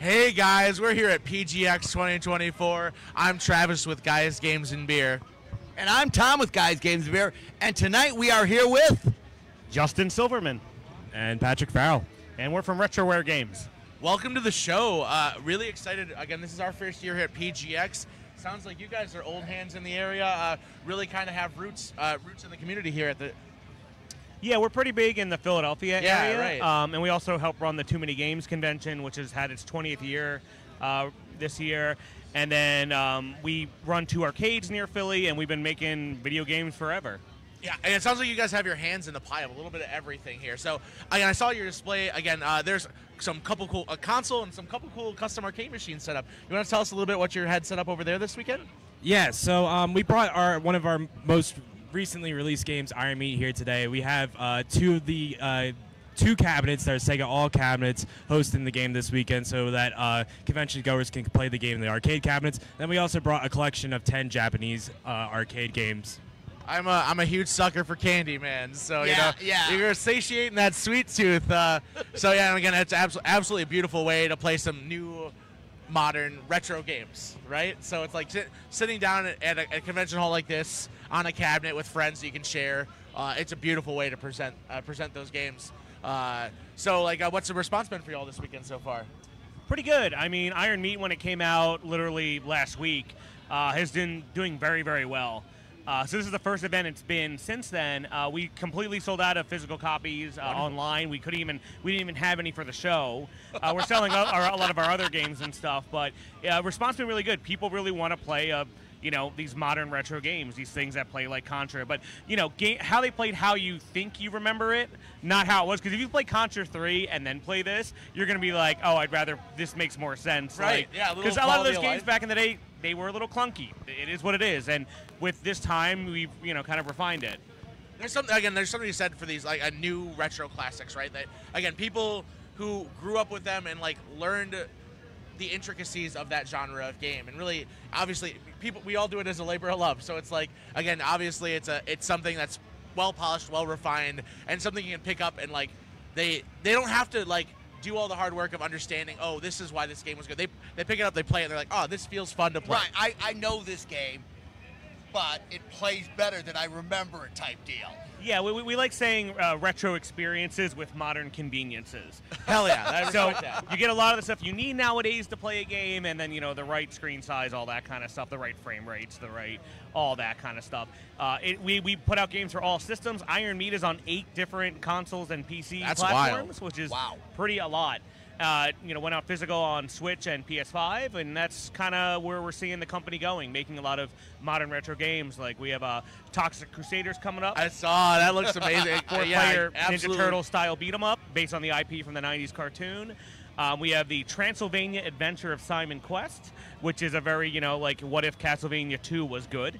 Hey guys, we're here at PGX 2024. I'm Travis with Guys Games and Beer. And I'm Tom with Guys Games and Beer. And tonight we are here with Justin Silverman and Patrick Farrell. And we're from RetroWare Games. Welcome to the show. Really excited. Again, this is our first year here at PGX. Sounds like you guys are old hands in the area. Really kind of have roots in the community here at the. Yeah, we're pretty big in the Philadelphia area. Right. And we also help run the Too Many Games convention, which has had its 20th year this year. And then we run 2 arcades near Philly, and we've been making video games forever. Yeah, and it sounds like you guys have your hands in the pie of a little bit of everything here. So, again, I saw your display. Again, there's some couple cool console and some couple cool custom arcade machines set up. You want to tell us a little bit what you had set up over there this weekend? Yeah, so we brought one of our most recently released games, Iron Meat, here today. We have 2 of the 2 cabinets that are Sega All cabinets hosting the game this weekend so that convention goers can play the game in the arcade cabinets. Then we also brought a collection of 10 Japanese arcade games. I'm a huge sucker for candy, man. So Yeah. you're satiating that sweet tooth. So yeah, and again, it's absolutely a beautiful way to play some new, modern retro games, right? So it's like sitting down at a convention hall like this on a cabinet with friends you can share. It's a beautiful way to present those games. So like, what's the response been for y'all this weekend so far? Pretty good. I mean, Iron Meat, when it came out literally last week, has been doing very, very well. So this is the first event it's been since then. We completely sold out of physical copies online. We didn't even have any for the show. We're selling a lot of our other games and stuff, but response been really good. People really want to play these modern retro games, these things that play like Contra. But, how they played how you think you remember it, not how it was. Because if you play Contra 3 and then play this, you're going to be like, oh, I'd rather this makes more sense. Right, yeah. Because a lot of those games back in the day, they were a little clunky. It is what it is. And with this time, we've, kind of refined it. There's something you said for these, like, a new retro classics, right? That, again, people who grew up with them and, like, learned the intricacies of that genre of game, and really, obviously, we all do it as a labor of love. So it's like, again, obviously, it's something that's well polished, well refined, and something you can pick up and like they don't have to like do all the hard work of understanding. Oh, this is why this game was good. They pick it up, they play it, and they're like, oh, this feels fun to play. Right. I know this game, but it plays better than I remember it type deal. Yeah, we like saying retro experiences with modern conveniences. Hell yeah. So you get a lot of the stuff you need nowadays to play a game, and then, the right screen size, all that kind of stuff, the right frame rates, all that kind of stuff. We put out games for all systems. Iron Meat is on 8 different consoles and PC platforms, which is pretty a lot. Went out physical on Switch and PS5, and that's kind of where we're seeing the company going, making a lot of modern retro games. Like we have Toxic Crusaders coming up. I saw that looks amazing. 4-player Ninja Turtle style beat 'em up based on the IP from the '90s cartoon. We have the Transylvania Adventure of Simon Quest, which is a very what if Castlevania 2 was good.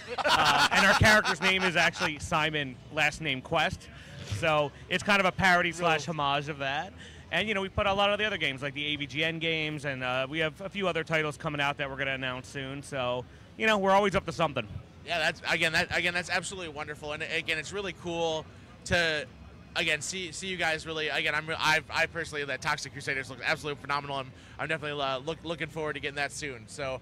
And our character's name is actually Simon, last name Quest, so it's kind of a parody / homage of that. And, we put a lot of the other games, like the AVGN games, and we have a few other titles coming out that we're going to announce soon. So, we're always up to something. Yeah, that's absolutely wonderful. And, again, it's really cool to, again, see you guys really, again, I personally, that Toxic Crusaders looks absolutely phenomenal. I'm definitely looking forward to getting that soon. So,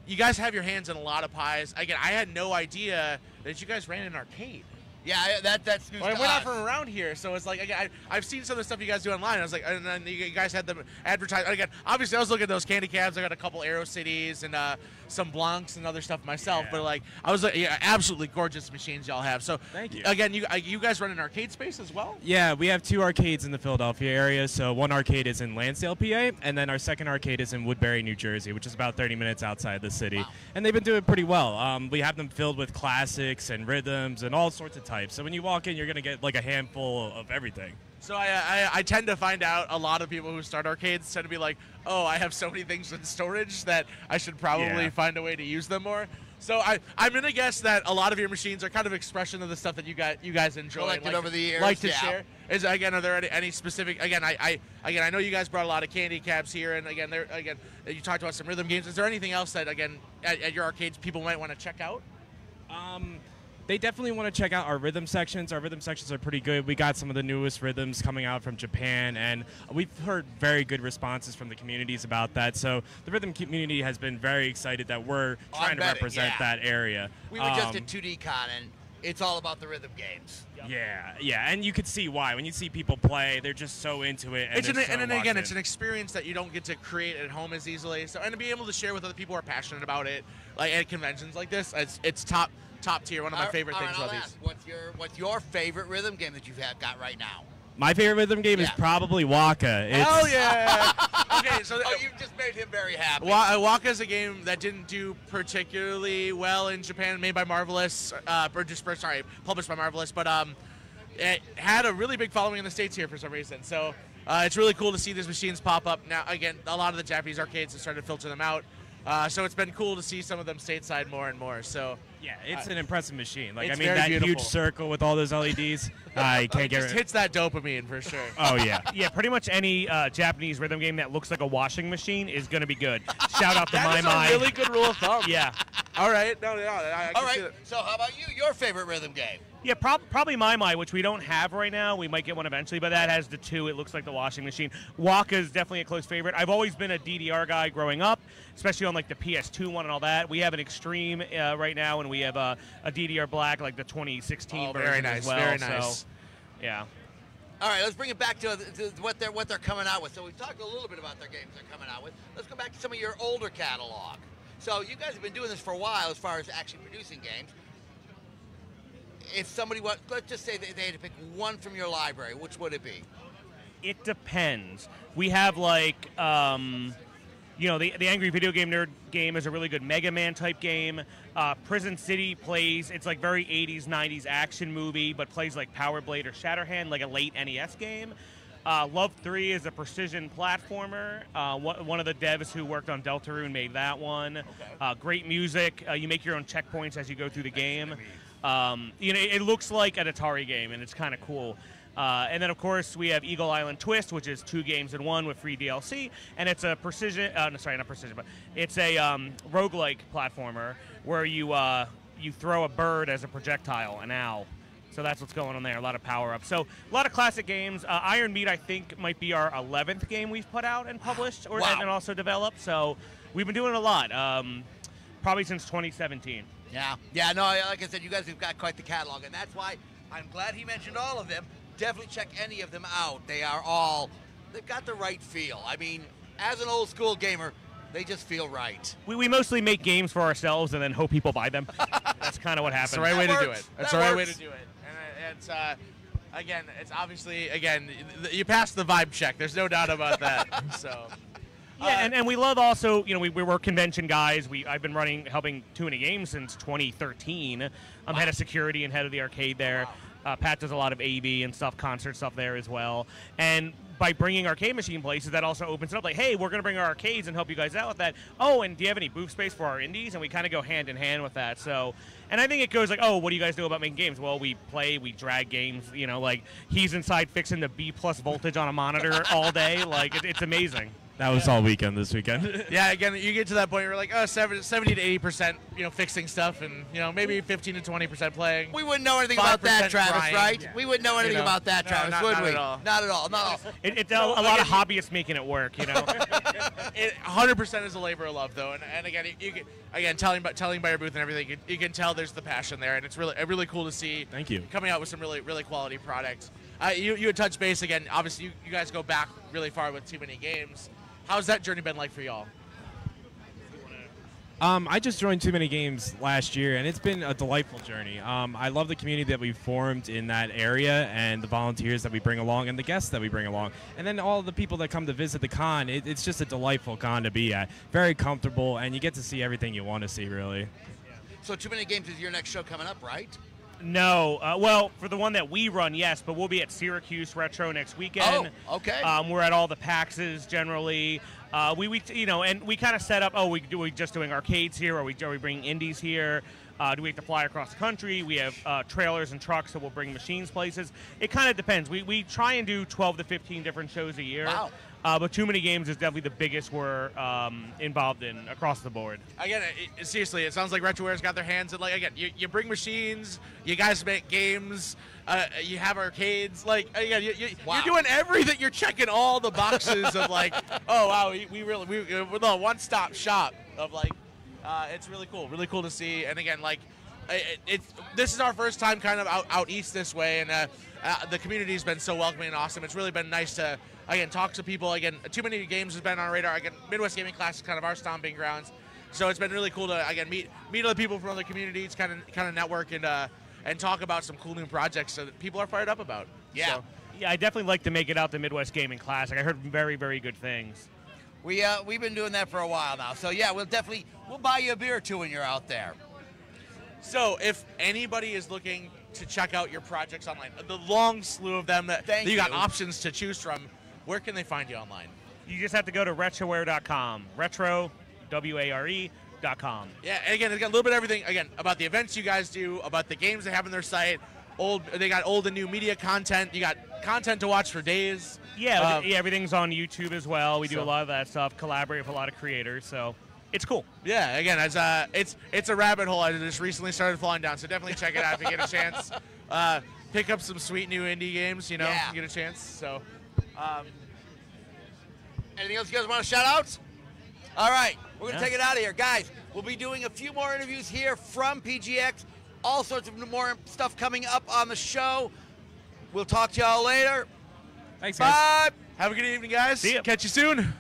you guys have your hands in a lot of pies. Again, I had no idea that you guys ran an arcade. Yeah, that's news to us. We're not from around here, so it's like, again, I've seen some of the stuff you guys do online. I was like, and then you guys had them advertised. Again, obviously, I was looking at those candy cabs. I got a couple Aero Cities and some Blancs and other stuff myself. Yeah. But like, I was like, yeah, absolutely gorgeous machines y'all have. So, thank you. Again, you guys run an arcade space as well? Yeah, we have 2 arcades in the Philadelphia area. So one arcade is in Lansdale, PA, and then our second arcade is in Woodbury, New Jersey, which is about 30 minutes outside the city. Wow. And they've been doing pretty well. We have them filled with classics and rhythms and all sorts of types. So when you walk in, you're going to get like a handful of everything. So I tend to find out a lot of people who start arcades tend to be like, oh, I have so many things in storage that I should probably find a way to use them more. So I'm gonna guess that a lot of your machines are kind of expression of the stuff that you guys enjoy, collected over the years, like to share. Are there any specific? Again, I know you guys brought a lot of candy cabs here, and again, you talked about some rhythm games. Is there anything else that again at your arcades people might want to check out? They definitely want to check out our rhythm sections. Our rhythm sections are pretty good. We got some of the newest rhythms coming out from Japan, and we've heard very good responses from the communities about that. So the rhythm community has been very excited that we're trying to represent that area. We were just at 2D Con, and it's all about the rhythm games. Yeah, and you could see why. When you see people play, they're just so into it. And then again, it's an experience that you don't get to create at home as easily. So, and to be able to share with other people who are passionate about it, like at conventions like this, it's top tier. One of my favorite things about these. What's your favorite rhythm game that you've got right now? My favorite rhythm game is probably Waka. Hell yeah! Okay, so you just made him very happy. Waka is a game that didn't do particularly well in Japan, made by Marvelous, published by Marvelous, but it had a really big following in the States here for some reason. So it's really cool to see these machines pop up. Now, again, a lot of the Japanese arcades have started to filter them out. So it's been cool to see some of them stateside more and more. So yeah, it's an impressive machine. Like, it's I mean, that beautiful. Huge circle with all those LEDs, you can't get it. Hits that dopamine for sure. Oh yeah, yeah. Pretty much any Japanese rhythm game that looks like a washing machine is going to be good. Shout out to That is a really good rule of thumb. Yeah. All right. No, I all can see right. that. So how about you? Your favorite rhythm game? Yeah, probably My, which we don't have right now. We might get one eventually, but that has the 2. It looks like the washing machine. Waka is definitely a close favorite. I've always been a DDR guy growing up, especially on like the PS2 one and all that. We have an Extreme right now, and we have a DDR Black, like the 2016 version very nice, as well. very nice. So, yeah. All right, let's bring it back to what they're coming out with. So we've talked a little bit about their games they're coming out with. Let's go back to some of your older catalog. So you guys have been doing this for a while as far as actually producing games. If somebody let's just say they had to pick one from your library, which would it be? It depends. We have like, the Angry Video Game Nerd game is a really good Mega Man type game. Prison City plays, it's like very 80s, 90s action movie, but plays like Power Blade or Shatterhand, like a late NES game. Love 3 is a precision platformer. One of the devs who worked on Deltarune made that one. Okay. Great music. You make your own checkpoints as you go through the game. It looks like an Atari game, and it's kind of cool. And then, of course, we have Eagle Island Twist, which is 2 games in 1 with free DLC, and it's a precision. Sorry, not precision, but it's a roguelike platformer where you throw a bird as a projectile, an owl. So that's what's going on there. A lot of power-ups. So a lot of classic games. Iron Meat, I think, might be our 11th game we've put out and published, and also developed. So we've been doing a lot, probably since 2017. Yeah, no, like I said, you guys have got quite the catalog, and that's why I'm glad he mentioned all of them. Definitely check any of them out. They've got the right feel. I mean, as an old school gamer, they just feel right. We mostly make games for ourselves and then hope people buy them. That's kind of what happens. That's the right way to do it. That's the right way to do it. And it's, it's obviously, you pass the vibe check. There's no doubt about that. So. Yeah, and we love also, we're convention guys. I've been helping Too Many Games since 2013. I'm head of security and head of the arcade there. Pat does a lot of AV and stuff, concert stuff there as well. And by bringing arcade machine places, that also opens it up. Like, hey, we're going to bring our arcades and help you guys out with that. Oh, and do you have any booth space for our indies? And we kind of go hand in hand with that. So, and I think it goes like, oh, what do you guys do about making games? Well, we drag games. Like he's inside fixing the B+ voltage on a monitor all day. Like it's amazing. That was all weekend this weekend. Yeah, again, you get to that point where you're like, 70 to 80%, fixing stuff, and maybe 15 to 20% playing. We wouldn't know anything about that, Travis, grind. right? Yeah. We wouldn't know anything about that, Travis, would we? At all. Not at all. No. It's a lot of hobbyists making it work, It 100% is a labor of love, though, and again, telling by your booth and everything, you can tell there's the passion there, and it's really cool to see. Thank you. Coming out with some really really quality products. You had touched base again. Obviously, you guys go back really far with Too Many Games. How's that journey been like for y'all? I just joined Too Many Games last year, and it's been a delightful journey. I love the community that we've formed in that area and the volunteers that we bring along and the guests that we bring along. And then all the people that come to visit the con. It's just a delightful con to be at. Very comfortable, and you get to see everything you want to see, really. So Too Many Games is your next show coming up, right? No. Well, for the one that we run, yes, but we'll be at Syracuse Retro next weekend. Oh, okay. We're at all the PAXs generally. And we kind of set up, we just doing arcades here, or we bringing indies here. Do we have to fly across the country? We have trailers and trucks that will bring machines places. It kind of depends. We try and do 12 to 15 different shows a year. Wow. But Too Many Games is definitely the biggest we're involved in across the board. Again, seriously, it sounds like RetroWare's got their hands in, like, again, you bring machines, you guys make games, you have arcades, like, again, Wow. you're doing everything, you're checking all the boxes of, like, oh, wow, we're the one-stop shop of, like, it's really cool to see, and again, like, this is our first time kind of out east this way, and the community's been so welcoming and awesome. It's really been nice to, again, talk to people. Again, Too Many Games has been on our radar. Again, Midwest Gaming Class is kind of our stomping grounds, so it's been really cool to, again, meet other people from other communities, kind of network and talk about some cool new projects that people are fired up about. Yeah. So, Yeah, I definitely like to make it out to Midwest Gaming Classic. I heard very, very good things. We've been doing that for a while now. So yeah, we'll buy you a beer or two when you're out there. So if anybody is looking to check out your projects online, the long slew of them that Thank you got you. options to choose from, where can they find you online? You just have to go to retroware.com. Retro, WARE.com. Yeah, and again, it's got a little bit of everything, again, about the events you guys do, about the games they have on their site. They got old and new media content. You got content to watch for days. Yeah, everything's on YouTube as well. We do so- a lot of that stuff, collaborate with a lot of creators, so it's cool. Yeah, again, it's a rabbit hole I just recently started falling down, so definitely check it out if you get a chance. Pick up some sweet new indie games, you know, Yeah. if you get a chance. So, Anything else you guys want to shout out? All right, we're going to Yeah. take it out of here. Guys, we'll be doing a few more interviews here from PGX. All sorts of more stuff coming up on the show. We'll talk to y'all later. Thanks, guys. Bye. have a good evening, guys. See ya. Catch you soon.